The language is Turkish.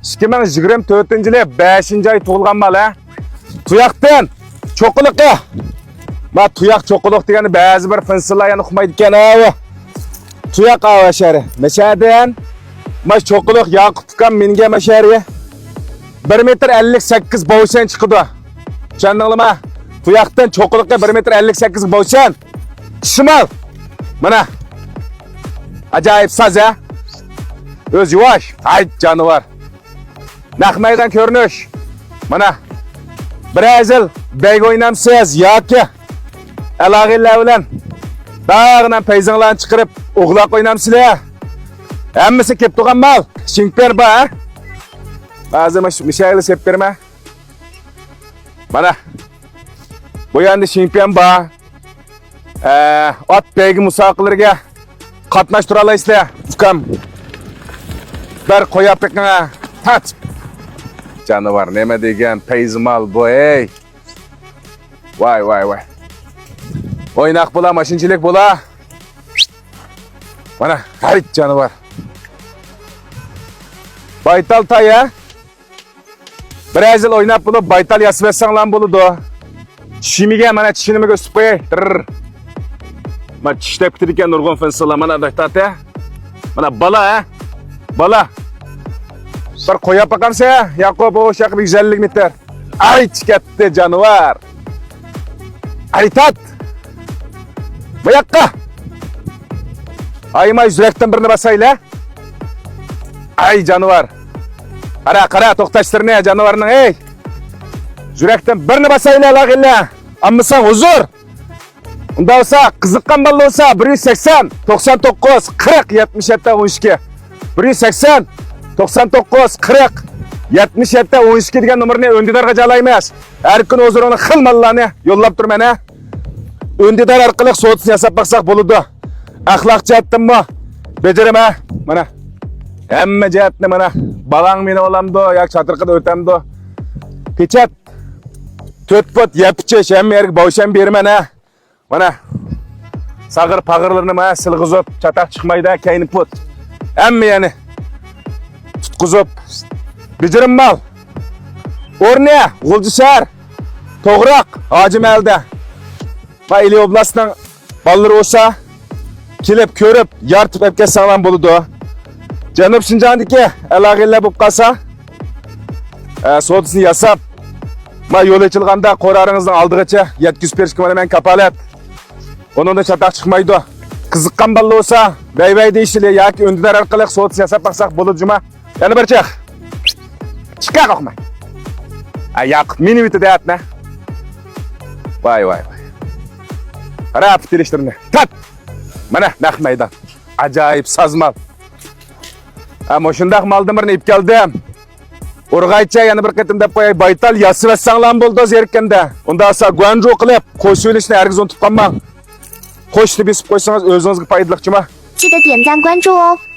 2024-yili 5-oy tug'ilgan bola. Tuyaqdan cho'qiliqqa. Ma tuyaq cho'qiliq degani ba'zi bir finsillar yana uqmaydi ekan ha. Tuyaq avashari. Meshadan ma cho'qiliq Yaqub ukam menga mashariga 1.58 m bo'ysan chiqdi. Tushundingmi? Tuyaqdan cho'qiliqqa 1.58 m bo'ysan. Shimal. Mana. Ajoyib saz ha. O'z yuvosh, ay jonivor. Naq maydon ko'rinish. Mana Brazil beyg o'ynamsiz yoki alag'illar bilan dag'dan payzinglarni chiqarib o'g'loq o'ynamsizlar. Hammasi kelib turgan mal. Chempionlar bor. Ba'zi mishayli sep berma. Mana bu endi chempion bor. Ot beygi musobaqalarga qatnashtirib olasizlar. Ukam bir qo'yib ekan. Tat. Canavar nima degan payzmal bu ey. Vay. O'ynaq bo'la, mashinchilik bo'la. Mana xarid canavar. Baytal taya. Brazil o'ynab bo'lib baytal yasib etsanglar bo'ladi. Tishimiga mana tishini o'sib qo'yay. Mana tishlab ketdi ekan nurg'un finsillar mana daytate. Mana bala ha. Bala. Bir qo'yib bakamsa, Yaqub o'sha 150 metr. Ay chiqatdi canavar. Aritat. Bu yoqqa. Ayma yurakdan birini basayla. Ay canavar. Qara to'xtashtirni canavarning ey. Yurakdan birini basayla lag'illa. Ammisan huzur. Unda olsa qiziqqan bola olsa 180 99 40 77 12 180 99 40 77 12 degan nomerni o'ndidarga joylaymiz. Har kun o'zini xil mallarni yo'llab turman ha. O'ndidar orqali so't yasab baqsaq bo'ladi. Axloq jihatdanmi? Bejarama. Mana hamma jihatni mana balang meni olamdi, yoki chatirqida o'tamdi. Pechat 4 fut yapchish hamma yerga bo'shan berman ha. Mana sag'ir pag'irlarni mana silg'izib, chataq chiqmaydi, keyin put. Hamma yani tutqizib bijirim mal. O'rni G'uljishar, To'g'roq, Hojimalda. Va Ili oblastining ballari olsa kelib ko'rib, yartib olib kelsalar bo'ladi. Janub Shinjondagi alag'illar bo'lib qolsa, so'tisini yasab, ma yo'l ochilganda qo'raringizning oldigacha yetkazib berishga men kapolat. Onunda chataq chiqmaydi. Qiziqqan balla olsa, vay deyishli yoki o'ndidar orqali so'tisini yasab baqsaq bo'ladi juma. Yana bir chiq. Chiqa qo'yma. Yaqub meni bitta deyapti. Vay. Qarab telishtirni. Tat. Mana naq maydon. Ajoyib sazmal. Ammo shundaq maldan birini ip keldim. Urg'aycha yana bir qatim deb qo'yay, baytal yasib etsanglar bo'ldi zerkanda. Unda asa guanjo qilib, qo'sh o'lishni hargiz unutib qolmang. Qo'shni besib qo'ysangiz o'zingizga foydali chiqma. 记得点赞关注哦。